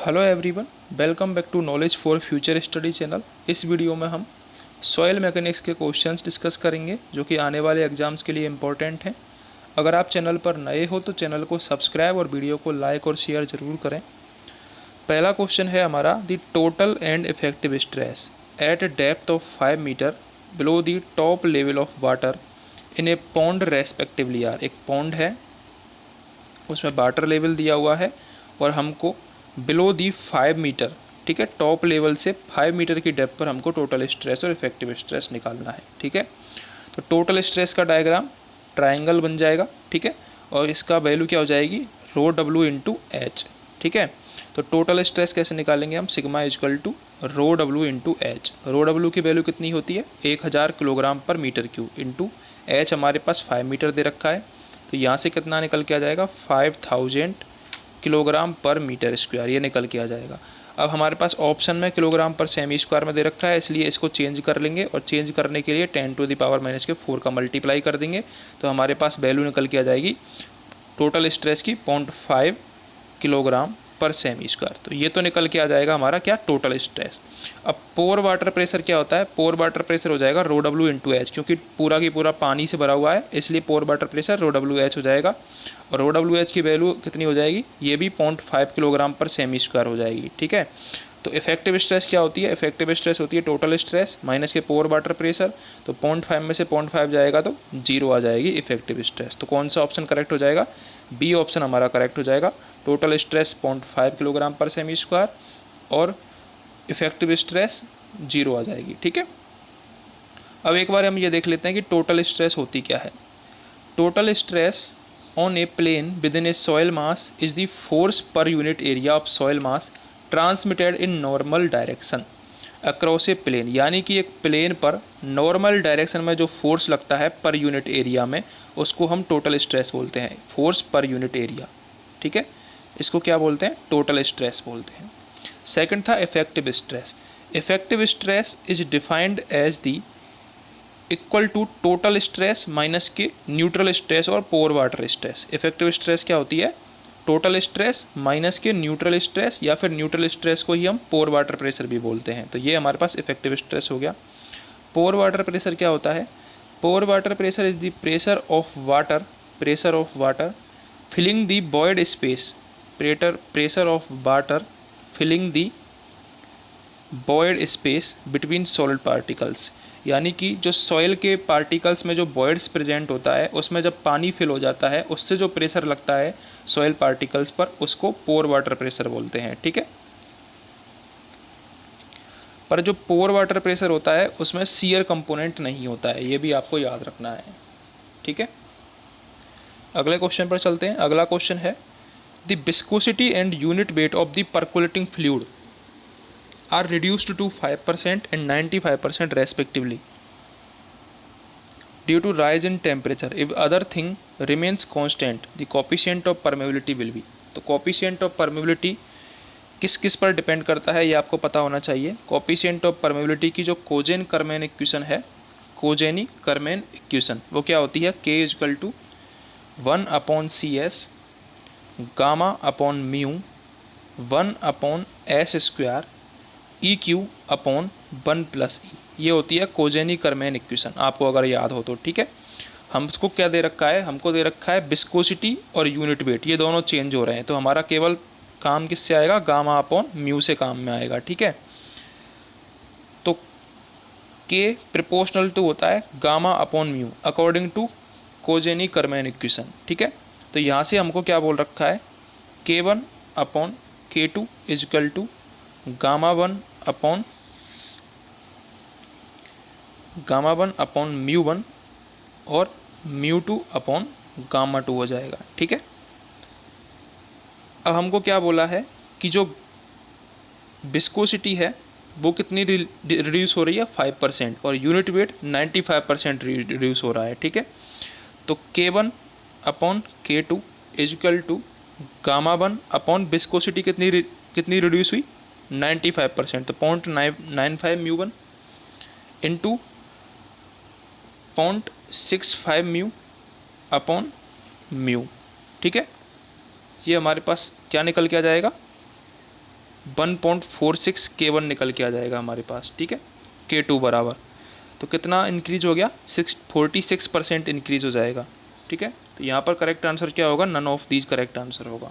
Hello everyone, welcome back to knowledge for future study channel. इस video में हम soil mechanics के questions discuss करेंगे जो कि आने वाले एग्जाम्स के लिए इम्पोर्टेंट हैं। अगर आप चैनल पर नए हो तो चैनल को सब्सक्राइब और वीडियो को लाइक और शेयर ज़रूर करें। पहला क्वेश्चन है हमारा, the total and effective stress at a depth of 5 metre below the top level of water in a pond respectively. यार एक पॉन्ड है, उसमें वाटर लेवल दिया हुआ है और हमको बिलो दी 5 मीटर, ठीक है, टॉप लेवल से 5 मीटर की डेप्थ पर हमको टोटल स्ट्रेस और इफेक्टिव स्ट्रेस निकालना है। ठीक है, तो टोटल स्ट्रेस का डायग्राम ट्राइंगल बन जाएगा। ठीक है, और इसका वैल्यू क्या हो जाएगी, रो डब्ल्यू इंटू एच। ठीक है, तो टोटल स्ट्रेस कैसे निकालेंगे हम, sigma equal to rho W into H. Rho W की वैल्यू कितनी होती है, 1000 किलोग्राम पर मीटर क्यूब इंटू एच हमारे पास 5 मीटर दे रखा है, तो यहाँ से कितना निकल के आ जाएगा, 5000 किलोग्राम पर मीटर स्क्वायर, ये निकल के आ जाएगा। अब हमारे पास ऑप्शन में किलोग्राम पर सेमी स्क्वायर में दे रखा है, इसलिए इसको चेंज कर लेंगे और चेंज करने के लिए 10⁻⁻⁴ का मल्टीप्लाई कर देंगे, तो हमारे पास वैल्यू निकल के आ जाएगी टोटल स्ट्रेस की 0.5 किलोग्राम पर सेमी स्क्वायर। तो ये तो निकल के आ जाएगा हमारा क्या, टोटल स्ट्रेस। अब पोर वाटर प्रेशर क्या होता है, पोर वाटर प्रेशर हो जाएगा रो डब्ल्यू इंटू एच, क्योंकि पूरा की पूरा पानी से भरा हुआ है, इसलिए पोर वाटर प्रेशर रो डब्ल्यू एच हो जाएगा। और रो डब्ल्यू एच की वैल्यू कितनी हो जाएगी, ये भी 0.5 किलोग्राम पर सेमी स्क्वायर हो जाएगी। ठीक है, तो इफेक्टिव स्ट्रेस क्या होती है, इफेक्टिव स्ट्रेस होती है टोटल स्ट्रेस माइनस के पोर वाटर प्रेशर, तो 0.5 में से 0.5 जाएगा तो 0 आ जाएगी इफेक्टिव स्ट्रेस। तो कौन सा ऑप्शन करेक्ट हो जाएगा, बी ऑप्शन हमारा करेक्ट हो जाएगा। टोटल स्ट्रेस 0.5 किलोग्राम पर सेमी स्क्वायर और इफेक्टिव स्ट्रेस 0 आ जाएगी। ठीक है, अब एक बार हम ये देख लेते हैं कि टोटल स्ट्रेस होती क्या है। Total stress on a plane within a soil mass is the force per unit area of soil mass transmitted in normal direction across a plane. यानी कि एक प्लेन पर नॉर्मल डायरेक्शन में जो force लगता है पर यूनिट एरिया में, उसको हम टोटल स्ट्रेस बोलते हैं, फोर्स पर यूनिट एरिया। ठीक है, इसको क्या बोलते हैं, टोटल स्ट्रेस बोलते हैं। सेकंड था effective stress. Effective stress is defined as the equal to total stress minus के न्यूट्रल स्ट्रेस और pore water stress. Effective stress क्या होती है, टोटल स्ट्रेस माइनस के न्यूट्रल स्ट्रेस, या फिर न्यूट्रल स्ट्रेस को ही हम पोर वाटर प्रेशर भी बोलते हैं। तो ये हमारे पास इफेक्टिव स्ट्रेस हो गया। पोर वाटर प्रेशर क्या होता है, pore water pressure is the pressure of water filling the void space, pressure of water filling the void space between solid particles. यानी कि जो सॉइल के पार्टिकल्स में जो वॉइड्स प्रेजेंट होता है, उसमें जब पानी फिल हो जाता है, उससे जो प्रेशर लगता है सॉइल पार्टिकल्स पर, उसको पोर वाटर प्रेशर बोलते हैं। ठीक है, पर जो पोर वाटर प्रेशर होता है उसमें शियर कंपोनेंट नहीं होता है, ये भी आपको याद रखना है। ठीक है, अगले क्वेश्चन पर चलते हैं। अगला क्वेश्चन है, the viscosity and unit weight of the percolating fluid are reduced to 5% and 95% respectively due to rise in temperature. If other thing remains constant, the coefficient of permeability will be। तो coefficient of permeability किस किस पर depend करता है, ये आपको पता होना चाहिए। coefficient of permeability की जो कोजेन करमेन इक्वेशन है, कोजेनी करमेन इक्वेशन, वो क्या होती है, K equal to 1/CS gamma upon mu 1/S² EQ/1+E, ये होती है कोजेनी करमेन इक्वेशन, आपको अगर याद हो तो। ठीक है, हमको क्या दे रखा है, हमको दे रखा है विस्कोसिटी और यूनिट वेट, ये दोनों चेंज हो रहे हैं, तो हमारा केवल काम किससे आएगा, गामा अपॉन म्यू से काम में आएगा। ठीक है, तो के प्रोपोर्शनल टू होता है gamma upon mu according to Kozeny Carman equation. ठीक है, तो यहाँ से हमको क्या बोल रखा है, K1/K2 equal to gamma one upon mu one और mu two upon gamma two हो जाएगा। ठीक है, अब हमको क्या बोला है कि जो विस्कोसिटी है वो कितनी रिड्यूस हो रही है, 5%, और यूनिट वेट 95% रिड्यूस हो रहा है। ठीक है, तो K1/K2 equal to gamma one upon viscosity कितनी रिड्यूस हुई, 95%, तो 0.95 mu one into 0.65 mu upon mu. ठीक है, ये हमारे पास क्या निकल के आ जाएगा, 1.46 K1 निकल के आ जाएगा हमारे पास, ठीक है। K2 बराबर, तो कितना इंक्रीज हो गया, 46% इंक्रीज हो जाएगा, ठीक है। तो यहाँ पर करेक्ट आंसर क्या होगा, none of these correct answer होगा।